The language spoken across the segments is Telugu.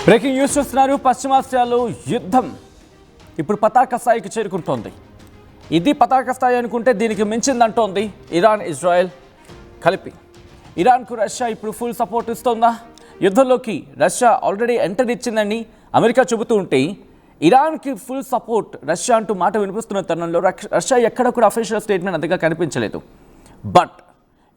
బ్రేకింగ్ న్యూస్ చూస్తున్నారు. పశ్చిమాసియాలో యుద్ధం ఇప్పుడు పతాక స్థాయికి చేరుకుంటోంది. ఇది పతాక స్థాయి అనుకుంటే దీనికి మించిందంటోంది ఇరాన్ ఇజ్రాయెల్ కలిపి. ఇరాన్కు రష్యా ఇప్పుడు ఫుల్ సపోర్ట్ ఇస్తోందా? యుద్ధంలోకి రష్యా ఆల్రెడీ ఎంటర్ ఇచ్చిందని అమెరికా చెబుతూ ఉంటే ఇరాన్కి ఫుల్ సపోర్ట్ రష్యా అంటూ మాట వినిపిస్తున్న తరుణంలో రష్యా ఎక్కడ కూడా అఫీషియల్ స్టేట్మెంట్ అంతగా కనిపించలేదు. బట్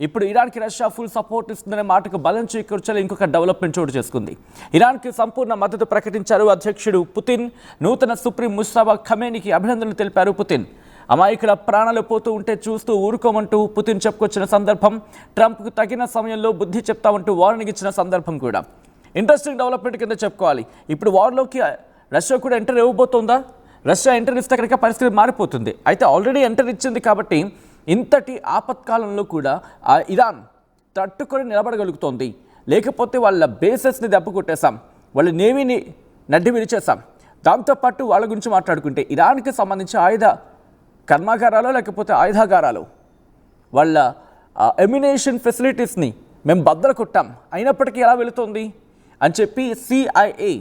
ఇప్పుడు ఇరాన్కి రష్యా ఫుల్ సపోర్ట్ ఇస్తుందనే మాటకు బలం చేకూర్చాలి ఇంకొక డెవలప్మెంట్ చోటు చేసుకుంది. ఇరాన్కి సంపూర్ణ మద్దతు ప్రకటించారు అధ్యక్షుడు పుతిన్. నూతన సుప్రీం ముస్తఫా ఖమేనీకి అభినందనలు తెలిపారు పుతిన్. అమాయకుల ప్రాణాలు పోతూ ఉంటే చూస్తూ ఊరుకోమంటూ పుతిన్ చెప్పుకొచ్చిన సందర్భం, ట్రంప్కు తగిన సమయంలో బుద్ధి చెప్తామంటూ వార్నింగ్ ఇచ్చిన సందర్భం కూడా ఇంట్రెస్టింగ్ డెవలప్మెంట్ కింద చెప్పుకోవాలి. ఇప్పుడు వార్లోకి రష్యా కూడా ఎంటర్ ఇవ్వబోతోందా? రష్యా ఎంటర్ ఇస్తే కనుక పరిస్థితి మారిపోతుంది. అయితే ఆల్రెడీ ఎంటర్ ఇచ్చింది కాబట్టి ఇంతటి ఆపత్కాలంలో కూడా ఇరాన్ తట్టుకొని నిలబడగలుగుతోంది. లేకపోతే వాళ్ళ బేసెస్ని దెబ్బ కొట్టేశాం, వాళ్ళ నేవీని నడ్డి విరిచేశాం. దాంతోపాటు వాళ్ళ గురించి మాట్లాడుకుంటే ఇరాన్కి సంబంధించి ఆయుధ కర్మాగారాలు లేకపోతే ఆయుధాగారాలు వాళ్ళ ఎమ్యునేషన్ ఫెసిలిటీస్ని మేము బద్దలు కొట్టాం, అయినప్పటికీ ఎలా వెళుతోంది అని చెప్పి సిఐఏ,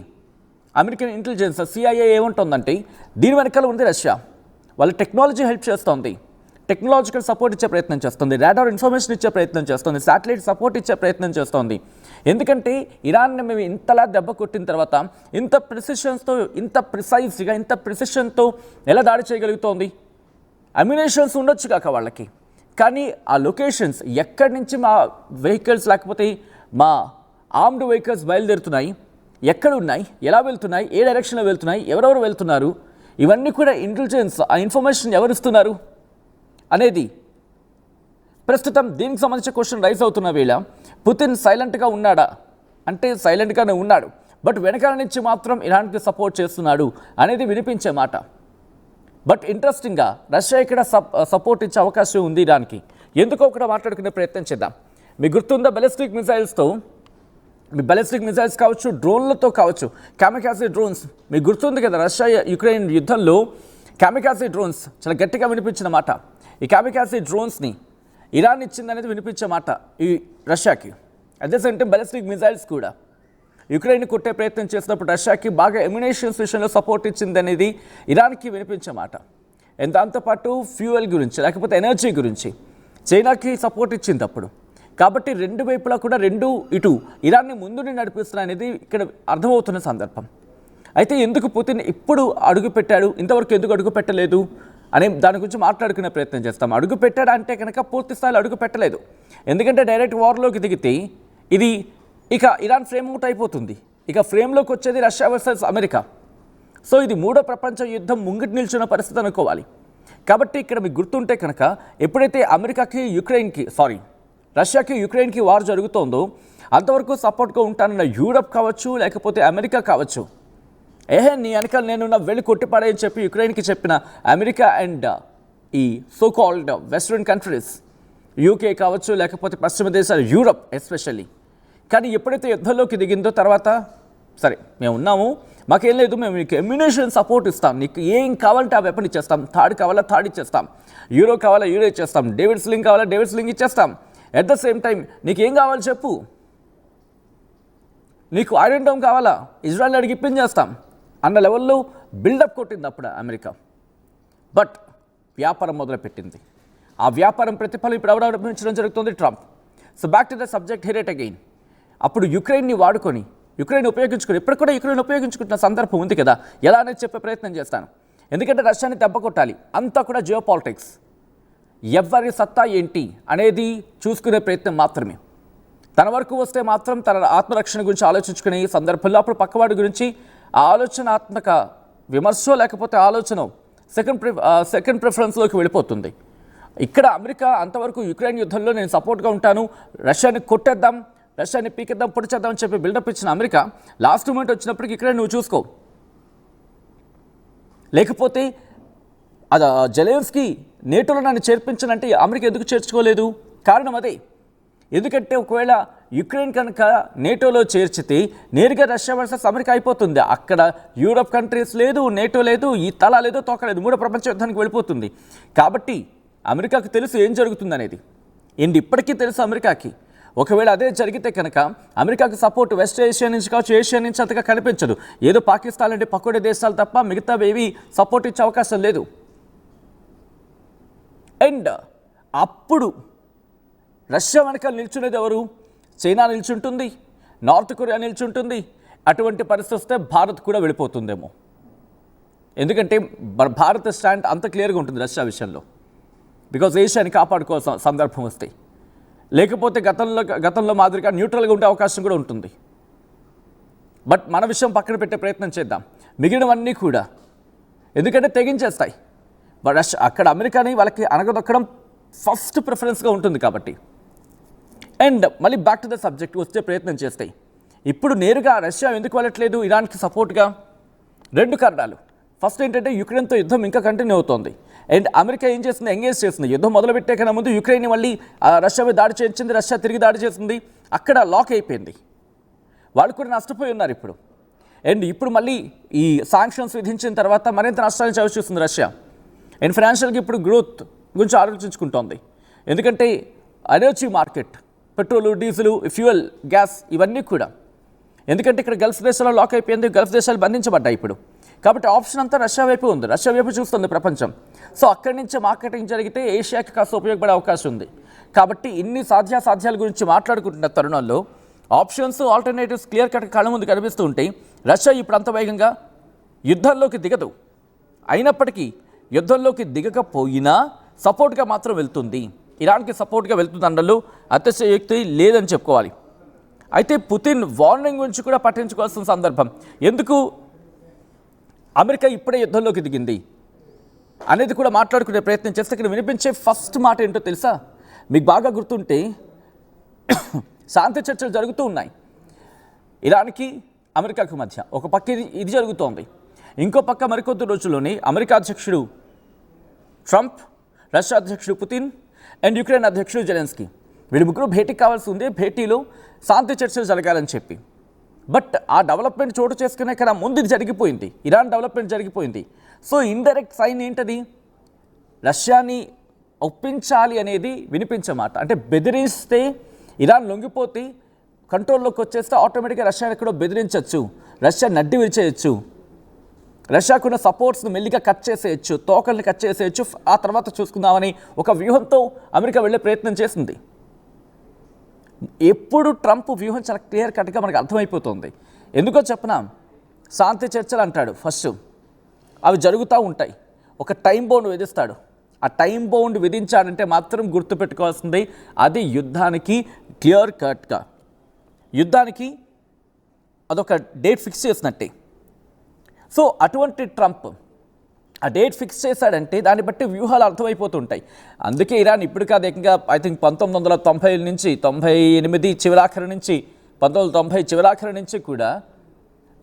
అమెరికన్ ఇంటెలిజెన్స్ సిఐఏ ఏముంటుందంటే దీని వెనకాల ఉంది రష్యా. వాళ్ళ టెక్నాలజీ హెల్ప్ చేస్తోంది, టెక్నాలజికల్ సపోర్ట్ ఇచ్చే ప్రయత్నం చేస్తుంది, రాడార్ ఇన్ఫర్మేషన్ ఇచ్చే ప్రయత్నం చేస్తుంది, శాటిలైట్ సపోర్ట్ ఇచ్చే ప్రయత్నం చేస్తోంది. ఎందుకంటే ఇరాన్ని మేము ఇంతలా దెబ్బ కొట్టిన తర్వాత ఇంత ప్రిసిషన్స్తో, ఇంత ప్రిసైజ్గా, ఇంత ప్రిసిషన్తో ఎలా దాడి చేయగలుగుతోంది? అమ్యునేషన్స్ ఉండొచ్చు కాక వాళ్ళకి, కానీ ఆ లొకేషన్స్ ఎక్కడి నుంచి మా వెహికల్స్ లేకపోతే మా ఆర్మ్డ్ వెహికల్స్ బయలుదేరుతున్నాయి, ఎక్కడ ఉన్నాయి, ఎలా వెళ్తున్నాయి, ఏ డైరెక్షన్లో వెళ్తున్నాయి, ఎవరెవరు వెళ్తున్నారు, ఇవన్నీ కూడా ఇంటెలిజెన్స్ ఆ ఇన్ఫర్మేషన్ ఎవరు ఇస్తున్నారు అనేది ప్రస్తుతం దీనికి సంబంధించిన క్వశ్చన్ రైజ్ అవుతున్న వేళ పుతిన్ సైలెంట్గా ఉన్నాడా అంటే సైలెంట్గానే ఉన్నాడు, బట్ వెనకాల నుంచి మాత్రం ఇరాన్కి సపోర్ట్ చేస్తున్నాడు అనేది వినిపించే మాట. బట్ ఇంట్రెస్టింగ్గా రష్యా ఇక్కడ సపోర్ట్ ఇచ్చే అవకాశం ఉంది ఇరాన్కి. ఎందుకో కూడా మాట్లాడుకునే ప్రయత్నం చేద్దాం. మీకు గుర్తుందా బలిస్టిక్ మిసైల్స్తో, మీ బలిస్టిక్ మిసైల్స్ కావచ్చు, డ్రోన్లతో కావచ్చు, కామికాజీ డ్రోన్స్ మీకు గుర్తుంది కదా. రష్యా యుక్రెయిన్ యుద్ధంలో కామికాజీ డ్రోన్స్ చాలా గట్టిగా వినిపించిన మాట. ఈ కామికాజీ డ్రోన్స్ని ఇరాన్ ఇచ్చిందనేది వినిపించే మాట ఈ రష్యాకి. At the same time ballistic missiles కూడా యుక్రెయిన్ కొట్టే ప్రయత్నం చేసినప్పుడు రష్యాకి బాగా ఎమ్యునేషన్స్ విషయంలో సపోర్ట్ ఇచ్చింది అనేది ఇరాన్కి వినిపించే మాట. అండ్ దాంతోపాటు ఫ్యూయల్ గురించి లేకపోతే ఎనర్జీ గురించి చైనాకి సపోర్ట్ ఇచ్చింది అప్పుడు. కాబట్టి రెండు వైపులా కూడా ఇటు ఇరాన్ని ముందుని నడిపిస్తున్నాయనేది ఇక్కడ అర్థమవుతున్న సందర్భం. అయితే ఎందుకు పుతిన్ ఇప్పుడు అడుగు పెట్టాడు, ఇంతవరకు ఎందుకు అడుగు పెట్టలేదు అనే దాని గురించి మాట్లాడుకునే ప్రయత్నం చేస్తాం. అడుగు పెట్టాడు అంటే కనుక పూర్తి స్థాయిలో అడుగు పెట్టలేదు. ఎందుకంటే డైరెక్ట్ వార్లోకి దిగితే ఇది ఇక ఇరాన్ ఫ్రేమ్ అవుట్ అయిపోతుంది. ఇక ఫ్రేమ్లోకి వచ్చేది రష్యా వర్సెస్ అమెరికా. సో ఇది మూడో ప్రపంచ యుద్ధం ముంగిటి నిల్చున్న పరిస్థితి అనుకోవాలి. కాబట్టి ఇక్కడ మీకు గుర్తుంటే కనుక ఎప్పుడైతే రష్యాకి యుక్రెయిన్కి వార్ జరుగుతోందో అంతవరకు సపోర్ట్గా ఉంటానన్న యూరప్ కావచ్చు లేకపోతే అమెరికా కావచ్చు, నీ వెనకాల నేనున్న వెళ్ళి కొట్టిపడాయని చెప్పి యుక్రెయిన్కి చెప్పిన అమెరికా అండ్ ఈ so called western countries, UK కావచ్చు లేకపోతే పశ్చిమ దేశాలు, యూరప్ ఎస్పెషల్లీ. కానీ ఎప్పుడైతే యుద్ధంలోకి దిగిందో తర్వాత సరే మేము ఉన్నాము, మాకేం లేదు, మేము నీకు ఎమ్యునేషన్ సపోర్ట్ ఇస్తాం, నీకు ఏం కావాలంటే ఆ వెపన్ ఇచ్చేస్తాం, థాడ్ కావాలా థాడ్ ఇచ్చేస్తాం, యూరో కావాలా యూరో ఇచ్చేస్తాం, డేవిడ్ స్లింగ్ కావాలా డేవిడ్ స్లింగ్ ఇచ్చేస్తాం, ఎట్ ద సేమ్ టైం నీకు ఏం కావాలి చెప్పు, నీకు ఐరన్ డోమ్ కావాలా ఇజ్రాయెల్ అడిగి ఇప్పించేస్తాం అన్న లెవెల్లో బిల్డప్ కొట్టింది అప్పుడు అమెరికా. బట్ వ్యాపారం మొదలుపెట్టింది. ఆ వ్యాపారం ప్రతిఫలం ఇప్పుడు అవడంపించడం జరుగుతుంది Trump. So back to the subject here at again. అప్పుడు యుక్రెయిన్ని వాడుకొని యుక్రెయిన్ ఉపయోగించుకొని ఇప్పుడు కూడా యుక్రెయిన్ ఉపయోగించుకుంటున్న సందర్భం ఉంది కదా, ఎలా అనేది చెప్పే ప్రయత్నం చేస్తాను. ఎందుకంటే రష్యాని దెబ్బ కొట్టాలి, అంతా కూడా జియో పాలిటిక్స్, ఎవరి సత్తా ఏంటి అనేది చూసుకునే ప్రయత్నం మాత్రమే. తన వరకు వస్తే మాత్రం తన ఆత్మరక్షణ గురించి ఆలోచించుకునే ఈ సందర్భంలో అప్పుడు పక్కవాడి గురించి ఆలోచనాత్మక విమర్శ లేకపోతే ఆలోచన సెకండ్ ప్రిఫరెన్స్లోకి వెళ్ళిపోతుంది. ఇక్కడ అమెరికా అంతవరకు యుక్రెయిన్ యుద్ధంలో నేను సపోర్ట్గా ఉంటాను, రష్యాని కొట్టేద్దాం, రష్యాని పీకేద్దాం, పొడిచేద్దాం అని చెప్పి బిల్డప్ ఇచ్చిన అమెరికా లాస్ట్ మూమెంట్ వచ్చినప్పటికీ ఇక్కడ నువ్వు చూసుకో, లేకపోతే జెలెన్స్కీ నేటోలో నన్ను చేర్పించనంటే అమెరికా ఎందుకు చేర్చుకోలేదు? కారణం అదే. ఎందుకంటే ఒకవేళ యుక్రెయిన్ కనుక నేటోలో చేర్చితే నేరుగా రష్యా వర్సెస్ అమెరికా అయిపోతుంది. అక్కడ యూరప్ కంట్రీస్ లేదు, నేటో లేదు, ఈ తల లేదు, తోక లేదు, మూడో ప్రపంచ యుద్ధానికి వెళ్ళిపోతుంది. కాబట్టి అమెరికాకు తెలుసు ఏం జరుగుతుంది అనేది. ఇప్పటికీ తెలుసు అమెరికాకి ఒకవేళ అదే జరిగితే కనుక అమెరికాకు సపోర్ట్ వెస్ట్ ఏషియా నుంచి కావచ్చు, ఏషియా నుంచి అంతగా కనిపించదు. ఏదో పాకిస్తాన్ లాంటి పకోడే దేశాలు తప్ప మిగతా ఏవి సపోర్ట్ ఇచ్చే అవకాశం లేదు. అండ్ అప్పుడు రష్యా వెనకాల నిల్చునేది ఎవరు? చైనా నిల్చుంటుంది, నార్త్ కొరియా నిల్చుంటుంది. అటువంటి పరిస్థితి వస్తే భారత్ కూడా వెళ్ళిపోతుందేమో. ఎందుకంటే భారత స్టాండ్ అంత క్లియర్గా ఉంటుంది రష్యా విషయంలో. బికాజ్ ఏషియాని కాపాడుకోవాల్సిన సందర్భం వస్తే, లేకపోతే గతంలో మాదిరిగా న్యూట్రల్గా ఉండే అవకాశం కూడా ఉంటుంది. బట్ మన విషయం పక్కన పెట్టే ప్రయత్నం చేద్దాం. మిగిలినవన్నీ కూడా ఎందుకంటే తెగించేస్తాయి. బట్ అక్కడ అమెరికాని వాళ్ళకి అనగదొక్కడం ఫస్ట్ ప్రిఫరెన్స్గా ఉంటుంది కాబట్టి. అండ్ మళ్ళీ బ్యాక్ టు ద సబ్జెక్ట్ వచ్చే ప్రయత్నం చేస్తాయి. ఇప్పుడు నేరుగా రష్యా ఎందుకు వెళ్ళట్లేదు ఇరాన్కి సపోర్ట్గా? 2 కారణాలు. ఫస్ట్ ఏంటంటే యుక్రెయిన్తో యుద్ధం ఇంకా కంటిన్యూ అవుతోంది. అండ్ అమెరికా ఏం చేస్తుంది? ఎంగేజ్ చేస్తుంది. యుద్ధం మొదలుపెట్టే కన్నా ముందు యుక్రెయిన్ మళ్ళీ రష్యా మీద దాడి చేయించింది, రష్యా తిరిగి దాడి చేసింది. అక్కడ లాక్ అయిపోయింది. వాళ్ళు కూడా నష్టపోయి ఉన్నారు ఇప్పుడు. అండ్ ఇప్పుడు మళ్ళీ ఈ శాంక్షన్స్ విధించిన తర్వాత మరింత నష్టాలను చవిచూస్తుంది రష్యా. అండ్ ఫైనాన్షియల్గా ఇప్పుడు గ్రోత్ గురించి ఆలోచించుకుంటోంది. ఎందుకంటే energy market, petrol, diesel, fuel, gas ఇవన్నీ కూడా. ఎందుకంటే ఇక్కడ గల్ఫ్ దేశాల్లో లాక్ అయిపోయింది, గల్ఫ్ దేశాలు బంధించబడ్డాయి ఇప్పుడు. కాబట్టి ఆప్షన్ అంతా రష్యా వైపు ఉంది, రష్యా వైపు చూస్తుంది ప్రపంచం. సో అక్కడి నుంచి మార్కెటింగ్ జరిగితే ఏషియాకి కాస్త ఉపయోగపడే అవకాశం ఉంది. కాబట్టి ఇన్ని సాధ్యాసాధ్యాల గురించి మాట్లాడుకుంటున్న తరుణంలో ఆప్షన్స్, ఆల్టర్నేటివ్స్ క్లియర్ కట్ కళ్ళ ముందు కనిపిస్తూ ఉంటాయి. రష్యా ఇప్పుడు అంత వేగంగా యుద్ధంలోకి దిగదు. అయినప్పటికీ యుద్ధంలోకి దిగకపోయినా సపోర్ట్గా మాత్రం వెళ్తుంది. ఇరాన్కి సపోర్ట్గా వెళ్తుంది అనడంలో అతిశయోక్తి లేదని చెప్పుకోవాలి. అయితే పుతిన్ వార్నింగ్ గురించి కూడా పట్టించుకోవాల్సిన సందర్భం. ఎందుకు అమెరికా ఇప్పుడే యుద్ధంలోకి దిగింది అనేది కూడా మాట్లాడుకునే ప్రయత్నం చేస్తే ఇక్కడ వినిపించే ఫస్ట్ మాట ఏంటో తెలుసా? మీకు బాగా గుర్తుంటే శాంతి చర్చలు జరుగుతూ ఉన్నాయి ఇరాన్కి అమెరికాకు మధ్య. ఒక పక్క ఇది జరుగుతోంది, ఇంకో పక్క మరికొద్ది రోజుల్లోనే అమెరికా అధ్యక్షుడు ట్రంప్, రష్యా అధ్యక్షుడు పుతిన్ అండ్ యుక్రెయిన్ అధ్యక్షుడు జెలెన్స్కీ వీళ్ళు ముగ్గురు భేటీకి కావాల్సి ఉంది. భేటీలో శాంతి చర్చలు జరగాలని చెప్పి. బట్ ఆ డెవలప్మెంట్ చోటు చేసుకునే కన్నా ముందు ఇది జరిగిపోయింది, ఇరాన్ డెవలప్మెంట్ జరిగిపోయింది. సో ఇండైరెక్ట్ సైన్ ఏంటది? రష్యాని ఒప్పించాలి అనేది వినిపించమాట. అంటే బెదిరిస్తే ఇరాన్ లొంగిపోతే కంట్రోల్లోకి వచ్చేస్తే ఆటోమేటిక్గా రష్యాని ఎక్కడో బెదిరించవచ్చు, రష్యా నడ్డి విరిచేయచ్చు, రష్యాకున్న సపోర్ట్స్ని మెల్లిగా కట్ చేసేయచ్చు, తోకల్ని కట్ చేసేయచ్చు, ఆ తర్వాత చూసుకుందామని ఒక వ్యూహంతో అమెరికా వెళ్ళే ప్రయత్నం చేసింది. ఎప్పుడు ట్రంప్ వ్యూహం చాలా క్లియర్ కట్గా మనకు అర్థమైపోతుంది. ఎందుకో చెప్పనా? శాంతి చర్చలు అంటాడు ఫస్ట్, అవి జరుగుతూ ఉంటాయి. ఒక టైం బౌండ్ విధిస్తాడు. ఆ టైం బౌండ్ విధించాడంటే మాత్రం గుర్తుపెట్టుకోవాల్సింది అది యుద్ధానికి క్లియర్ కట్గా, యుద్ధానికి అదొక డేట్ ఫిక్స్ చేసినట్టే. సో అటువంటి ట్రంప్ ఆ డేట్ ఫిక్స్ చేశాడంటే దాన్ని బట్టి వ్యూహాలు అర్థమైపోతుంటాయి. అందుకే ఇరాన్ ఇప్పుడు కాదు, ఏకంగా ఐ థింక్ 1990 నుంచి 98 చివరాఖరి నుంచి 1990 చివరాఖరి నుంచి కూడా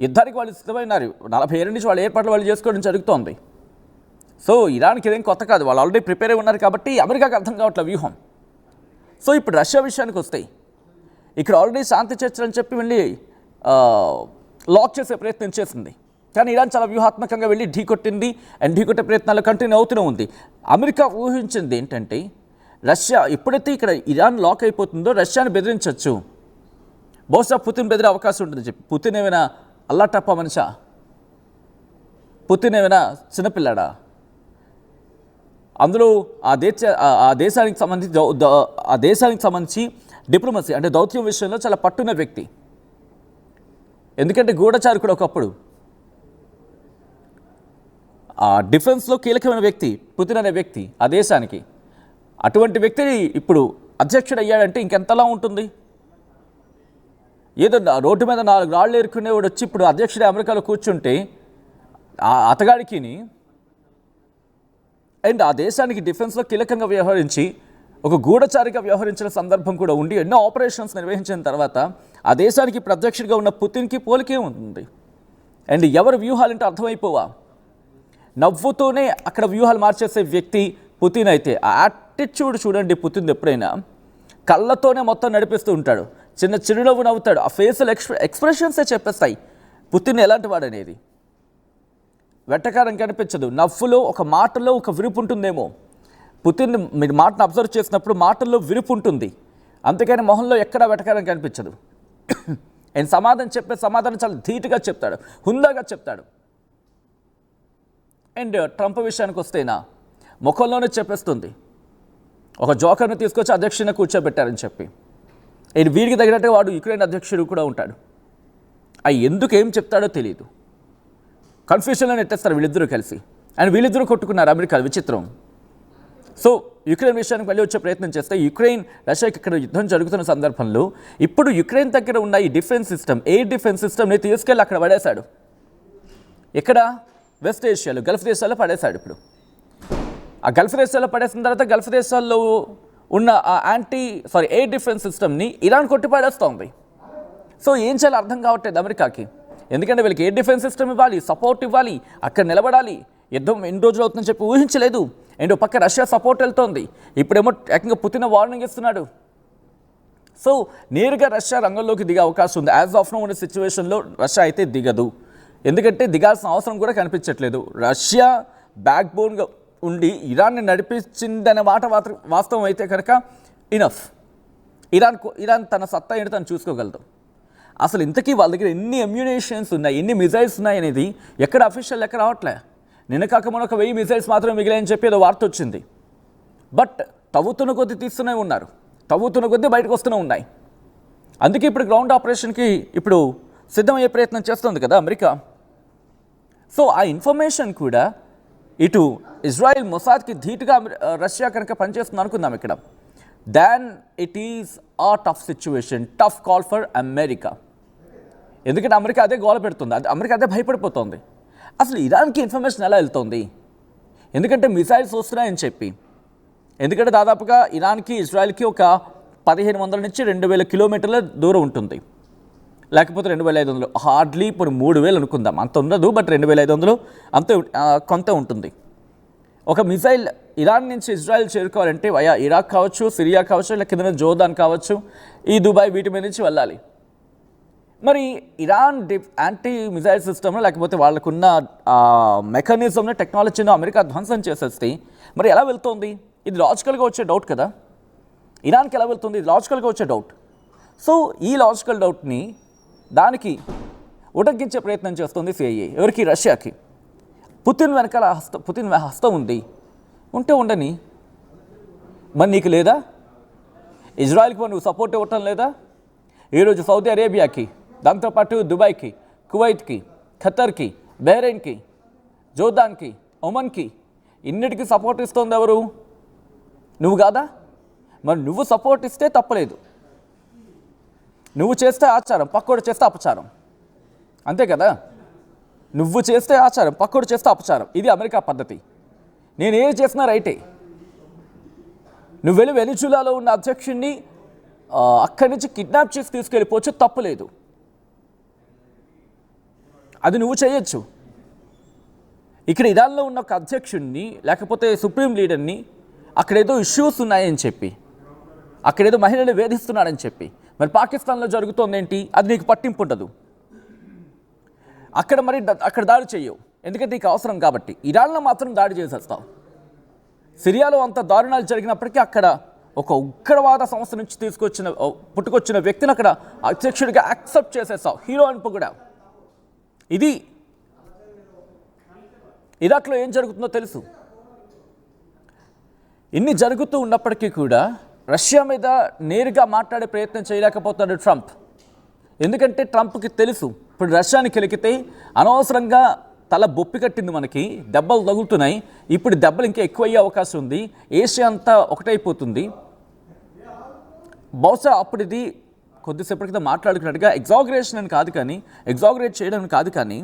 యుద్ధానికి వాళ్ళు సిద్ధమైనారు. 47 నుంచి వాళ్ళ ఏర్పాట్లు వాళ్ళు చేసుకోవడం జరుగుతోంది. సో ఇరాన్కి ఇదేం కొత్త కాదు, వాళ్ళు ఆల్రెడీ ప్రిపేర్ అయి ఉన్నారు కాబట్టి అమెరికాకి అర్థం కావట్లేదు వ్యూహం. సో ఇప్పుడు రష్యా విషయానికి వస్తాయి. ఇక్కడ ఆల్రెడీ శాంతి చర్చలు అని చెప్పి వెళ్ళి లాక్ చేసే ప్రయత్నం చేసింది. కానీ ఇరాన్ చాలా వ్యూహాత్మకంగా వెళ్ళి ఢీకొట్టింది. అండ్ ఢీకొట్టే ప్రయత్నాలు కంటిన్యూ అవుతూనే ఉంది. అమెరికా ఊహించింది ఏంటంటే రష్యా ఎప్పుడైతే ఇక్కడ ఇరాన్ లాక్ అయిపోతుందో రష్యాని బెదిరించవచ్చు, బహుశా పుతిన్ బెదిరే అవకాశం ఉంటుంది చెప్పి. పుతిన్ ఏమైనా అల్లాటప్ప మనిషా? పుతిన్ ఏమైనా చిన్నపిల్లాడా? అందులో ఆ దేశానికి సంబంధించి డిప్లొమసీ అంటే దౌత్యం విషయంలో చాలా పట్టున్న వ్యక్తి. ఎందుకంటే గూఢచారి కూడా ఒకప్పుడు ఆ డిఫెన్స్లో కీలకమైన వ్యక్తి పుతిన్ అనే వ్యక్తి ఆ దేశానికి. అటువంటి వ్యక్తి ఇప్పుడు అధ్యక్షుడు అయ్యాడంటే ఇంకెంతలా ఉంటుంది? ఏదో రోడ్డు మీద 4 రాళ్ళు ఏరుకునేవాడు వచ్చి ఇప్పుడు అధ్యక్షుడు అమెరికాలో కూర్చుంటే ఆ అతగాడికి అండ్ ఆ దేశానికి డిఫెన్స్లో కీలకంగా వ్యవహరించి ఒక గూఢచారిగా వ్యవహరించిన సందర్భం కూడా ఉండి ఎన్నో ఆపరేషన్స్ నిర్వహించిన తర్వాత ఆ దేశానికి ఇప్పుడు అధ్యక్షుడిగా ఉన్న పుతిన్కి పోలికే ఉంటుంది. అండ్ ఎవరి వ్యూహాలంటే అర్థమైపోవా? నవ్వుతూనే అక్కడ వ్యూహాలు మార్చేసే వ్యక్తి పుతిన్ అయితే ఆ యాటిట్యూడ్ చూడండి. పుతిన్ ఎప్పుడైనా కళ్ళతోనే మొత్తం నడిపిస్తూ ఉంటాడు, చిన్న చిరునవ్వు నవ్వుతాడు. ఆ ఫేషియల్ ఎక్స్ప్రెషన్సే చెప్పేస్తాయి పుతిన్ ఎలాంటి వాడనేది. వెట్టకారం కనిపించదు, నవ్వులో ఒక మాటలో ఒక విరుపు ఉంటుందేమో. పుతిన్ మీరు మాటను అబ్జర్వ్ చేసినప్పుడు మాటల్లో విరుపు ఉంటుంది. అందుకని మొహంలో ఎక్కడా వెటకారం కనిపించదు. ఆయన సమాధానం చాలా ధీటుగా చెప్తాడు, హుందాగా చెప్తాడు. అండ్ ట్రంప్ విషయానికి వస్తేనా ముఖంలోనే చెప్పేస్తుంది, ఒక జోకర్ని తీసుకొచ్చి అధ్యక్షుడిని కూర్చోబెట్టారని చెప్పి. ఆయన వీరికి తగినట్టు వాడు యుక్రెయిన్ అధ్యక్షుడు కూడా ఉంటాడు. ఎందుకు ఏం చెప్తాడో తెలియదు. కన్ఫ్యూషన్లో నెట్టేస్తారు వీళ్ళిద్దరూ కలిసి. అండ్ వీళ్ళిద్దరూ కొట్టుకున్నారు అమెరికా, విచిత్రం. సో యుక్రెయిన్ విషయానికి మళ్ళీ వచ్చే ప్రయత్నం చేస్తే, యుక్రెయిన్ రష్యాకి ఇక్కడ యుద్ధం జరుగుతున్న సందర్భంలో ఇప్పుడు యుక్రెయిన్ దగ్గర ఉన్న ఈ డిఫెన్స్ సిస్టమ్, ఎయిర్ డిఫెన్స్ సిస్టమ్ని తీసుకెళ్ళి అక్కడ పడేశాడు. ఇక్కడ వెస్ట్ ఏషియాలో, గల్ఫ్ దేశాల్లో పడేశాడు. ఇప్పుడు ఆ గల్ఫ్ దేశాల్లో పడేసిన తర్వాత గల్ఫ్ దేశాల్లో ఉన్న ఆ ఎయిర్ డిఫెన్స్ సిస్టమ్ని ఇరాన్ కొట్టి పడేస్తోంది. సో ఏం చేయాలో అర్థం కావట్లేదు అమెరికాకి. ఎందుకంటే వీళ్ళకి ఎయిర్ డిఫెన్స్ సిస్టమ్ ఇవ్వాలి, సపోర్ట్ ఇవ్వాలి, అక్కడ నిలబడాలి. యుద్ధం ఎన్ని రోజులు అవుతుందని చెప్పి ఊహించలేదు. అండ్ పక్క రష్యా సపోర్ట్ వెళ్తోంది. ఇప్పుడేమో ఏకంగా పుతిన్ వార్నింగ్ ఇస్తున్నాడు. సో నేరుగా రష్యా రంగంలోకి దిగే అవకాశం ఉంది. యాజ్ ఆఫ్ నో ఉన్న సిచ్యువేషన్లో రష్యా అయితే దిగదు. ఎందుకంటే దిగాల్సిన అవసరం కూడా కనిపించట్లేదు. రష్యా బ్యాక్ బోన్గా ఉండి ఇరాన్ని నడిపించిందనే మాట వాస్తవం అయితే కనుక ఇనఫ్. ఇరాన్ తన సత్తా ఏంటి తను చూసుకోగలదు. అసలు ఇంతకీ వాళ్ళ దగ్గర ఎన్ని అమ్యునేషన్స్ ఉన్నాయి, ఎన్ని మిజైల్స్ ఉన్నాయి అనేది ఎక్కడ అఫీషియల్ లెక్క రావట్లే. నిన్న కాక మొన్న 1000 మిజైల్స్ మాత్రమే మిగిలాయని చెప్పి ఏదో వార్త వచ్చింది. బట్ తవ్వుతున్న కొద్దీ తీస్తూనే ఉన్నారు, తవ్వుతున్న కొద్దీ బయటకు వస్తూనే ఉన్నాయి. అందుకే ఇప్పుడు గ్రౌండ్ ఆపరేషన్కి ఇప్పుడు సిద్ధమయ్యే ప్రయత్నం చేస్తుంది కదా అమెరికా. సో ఆ ఇన్ఫర్మేషన్ కూడా ఇటు ఇజ్రాయెల్ మొసాద్కి ధీటుగా రష్యా కనుక పనిచేస్తుంది అనుకుందాం ఇక్కడ. దెన్ ఇట్ ఈస్ ఆ tough situation, tough call for America. ఎందుకంటే అమెరికా అదే గోల పెడుతుంది, అమెరికా అదే భయపడిపోతుంది. అసలు ఇరాన్కి ఇన్ఫర్మేషన్ ఎలా వెళ్తుంది? ఎందుకంటే మిసైల్స్ వస్తున్నాయని చెప్పి. ఎందుకంటే దాదాపుగా ఇరాన్కి ఇజ్రాయెల్కి ఒక 1500 నుంచి 2000 కిలోమీటర్ల దూరం ఉంటుంది, లేకపోతే 2500, హార్డ్లీ ఇప్పుడు 3000 అనుకుందాం. అంత ఉండదు, బట్ 2500 అంతే కొంత ఉంటుంది. ఒక మిసైల్ ఇరాన్ నుంచి ఇజ్రాయెల్ చేరుకోవాలంటే వయా ఇరాక్ కావచ్చు, సిరియా కావచ్చు, ఇలా కింద జోర్దాన్ కావచ్చు, ఈ దుబాయ్, వీటి మీద నుంచి వెళ్ళాలి. మరి ఇరాన్ యాంటీ మిసైల్ సిస్టమ్లో లేకపోతే వాళ్ళకున్న మెకానిజంలో, టెక్నాలజీలో అమెరికా ధ్వంసం చేసేస్తే మరి ఎలా వెళ్తుంది? ఇది లాజికల్గా వచ్చే డౌట్ కదా. ఇరాన్కి ఎలా వెళ్తుంది? ఇది లాజికల్గా వచ్చే డౌట్. సో ఈ లాజికల్ డౌట్ని దానికి ఉటంకించే ప్రయత్నం చేస్తుంది సిఐఏ. ఎవరికి? రష్యాకి. పుతిన్ వెనకాల పుతిన్ హస్తం ఉంది, ఉంటే ఉండని. మరి నీకు లేదా? ఇజ్రాయెల్కి మరి నువ్వు సపోర్ట్ ఇవ్వటం లేదా? ఈరోజు సౌదీ అరేబియాకి, దాంతోపాటు దుబాయ్కి, కువైట్కి, ఖతర్కి, బహ్రెయిన్కి, జోర్దాన్కి, ఒమన్కి, ఇన్నిటికీ సపోర్ట్ ఇస్తుంది ఎవరు? నువ్వు కాదా? మరి నువ్వు సపోర్ట్ ఇస్తే తప్పలేదు. నువ్వు చేస్తే ఆచారం, పక్కోడు చేస్తే అపచారం, అంతే కదా. నువ్వు చేస్తే ఆచారం, పక్కోడు చేస్తే అపచారం. ఇది అమెరికా పద్ధతి. నేను ఏది చేసినా రైటే. నువ్వు వెళ్ళి వెనిజులాలో ఉన్న అధ్యక్షుడిని అక్కడి నుంచి కిడ్నాప్ చేసి తీసుకెళ్ళిపోవచ్చు, తప్పులేదు. అది నువ్వు చేయొచ్చు. ఇక్కడ ఇరాన్లో ఉన్న ఒక అధ్యక్షుడిని లేకపోతే సుప్రీం లీడర్ని అక్కడేదో ఇష్యూస్ ఉన్నాయని చెప్పి, అక్కడేదో మహిళలు వేధిస్తున్నాడని చెప్పి, మరి పాకిస్తాన్లో జరుగుతోంది ఏంటి? అది నీకు పట్టింపు ఉండదు. అక్కడ దాడి చేయవు, ఎందుకంటే నీకు అవసరం కాబట్టి. ఇరాన్లో మాత్రం దాడి చేసేస్తావు. సిరియాలో అంత దారుణాలు జరిగినప్పటికీ అక్కడ ఒక ఉగ్రవాద సంస్థ నుంచి పుట్టుకొచ్చిన వ్యక్తిని అక్కడ అధ్యక్షుడిగా యాక్సెప్ట్ చేసేస్తావు, హీరో అని కూడా. ఇది ఇరాక్లో ఏం జరుగుతుందో తెలుసు. ఇన్ని జరుగుతూ ఉన్నప్పటికీ కూడా రష్యా మీద నేరుగా మాట్లాడే ప్రయత్నం చేయలేకపోతున్నాడు ట్రంప్. ఎందుకంటే ట్రంప్కి తెలుసు ఇప్పుడు రష్యాని కెలికితే అనవసరంగా తల బొప్పి కట్టింది, మనకి దెబ్బలు తగులుతున్నాయి. ఇప్పుడు దెబ్బలు ఇంకా ఎక్కువ అయ్యే అవకాశం ఉంది. ఏషియా అంతా ఒకటైపోతుంది. బహుశా అప్పుడు ఇది కొద్దిసేపటి క్రితం మాట్లాడుకున్నట్టుగా ఎగ్జాగరేషన్ అని కాదు, కానీ ఎగ్జాగరేట్ చేయడం కాదు, కానీ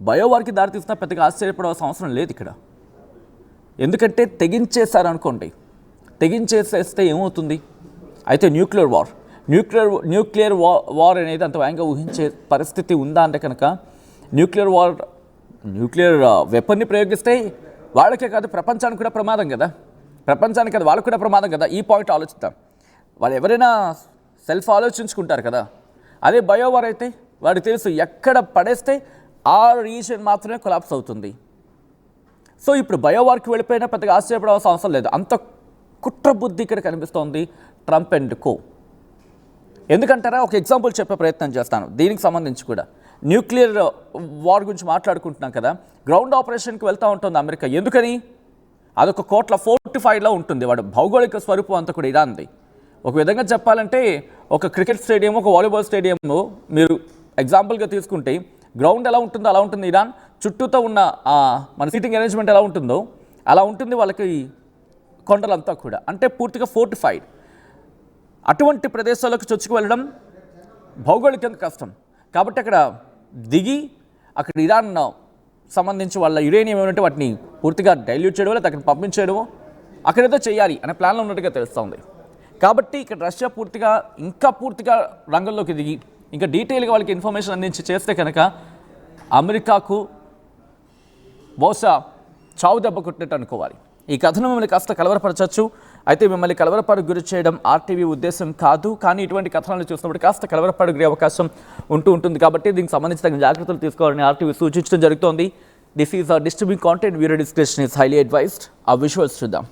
బయోవార్కి దారితీస్తున్నా పెద్దగా ఆశ్చర్యపడాల్సిన అవసరం లేదు ఇక్కడ. ఎందుకంటే తెగించేశారనుకోండి, తెగించేసేస్తే ఏమవుతుంది? అయితే న్యూక్లియర్ వార్ అనేది అంత వేగంగా ఊహించే పరిస్థితి ఉందా అంటే కనుక, న్యూక్లియర్ వెపన్ని ప్రయోగిస్తే వాళ్ళకే కాదు ప్రపంచానికి కూడా ప్రమాదం కదా. ప్రపంచానికి కాదు వాళ్ళకు కూడా ప్రమాదం కదా. ఈ పాయింట్ ఆలోచిద్దాం. వాళ్ళు ఎవరైనా సెల్ఫ్ ఆలోచించుకుంటారు కదా. అదే బయోవార్ అయితే వాడికి తెలుసు ఎక్కడ పడేస్తే ఆ రీజన్ మాత్రమే కొలాప్స్ అవుతుంది. సో ఇప్పుడు బయోవార్కి వెళ్ళిపోయినా పెద్దగా ఆశ్చర్యపడాల్సిన అవసరం లేదు. అంత కుట్ర బుద్ధి ఇక్కడ కనిపిస్తోంది ట్రంప్ అండ్ కో. ఎందుకంటారా, ఒక ఎగ్జాంపుల్ చెప్పే ప్రయత్నం చేస్తాను. దీనికి సంబంధించి కూడా న్యూక్లియర్ వార్ గురించి మాట్లాడుకుంటున్నాం కదా, గ్రౌండ్ ఆపరేషన్కి వెళ్తూ ఉంటుంది అమెరికా. ఎందుకని? అదొక కోట్ల ఫోర్టిఫైడ్లో ఉంటుంది. వాడు భౌగోళిక స్వరూపం అంతా కూడా ఇరాన్ది. ఒక విధంగా చెప్పాలంటే ఒక క్రికెట్ స్టేడియం, ఒక వాలీబాల్ స్టేడియం మీరు ఎగ్జాంపుల్గా తీసుకుంటే గ్రౌండ్ ఎలా ఉంటుందో అలా ఉంటుంది ఇరాన్. చుట్టూతో ఉన్న మన సీటింగ్ అరేంజ్మెంట్ ఎలా ఉంటుందో అలా ఉంటుంది వాళ్ళకి కొండలంతా కూడా. అంటే పూర్తిగా ఫోర్టిఫైడ్. అటువంటి ప్రదేశాలకు చొచ్చుకు వెళ్ళడం భౌగోళికంగా కష్టం. కాబట్టి అక్కడ దిగి అక్కడ ఇరాన్ సంబంధించి వాళ్ళ యురేనియం ఏమంటే వాటిని పూర్తిగా డైల్యూట్ చేయడం, లేదా అక్కడ పంపించేయడము, అక్కడేదో చేయాలి అనే ప్లాన్లో ఉన్నట్టుగా తెలుస్తుంది. కాబట్టి ఇక్కడ రష్యా ఇంకా పూర్తిగా రంగంలోకి దిగి ఇంకా డీటెయిల్గా వాళ్ళకి ఇన్ఫర్మేషన్ అందించి చేస్తే కనుక అమెరికాకు బహుశా చావు దెబ్బ కొట్టినట్టు అనుకోవాలి. ఈ కథను మిమ్మల్ని కాస్త కలవరపరచచ్చు. అయితే మిమ్మల్ని కలవరపడకు గురి చేయడం ఆర్టీవీ ఉద్దేశం కాదు. కానీ ఇటువంటి కథనాలు చూసినప్పుడు కాస్త కలవరపడకు గురే అవకాశం ఉంటుంది. కాబట్టి దీనికి సంబంధించి తగిన జాగ్రత్తలు తీసుకోవాలని ఆర్టీవీ సూచించడం జరుగుతోంది. This is disturbing content. Viewer description is highly advised. ఆ విజువల్స్ చూద్దాం.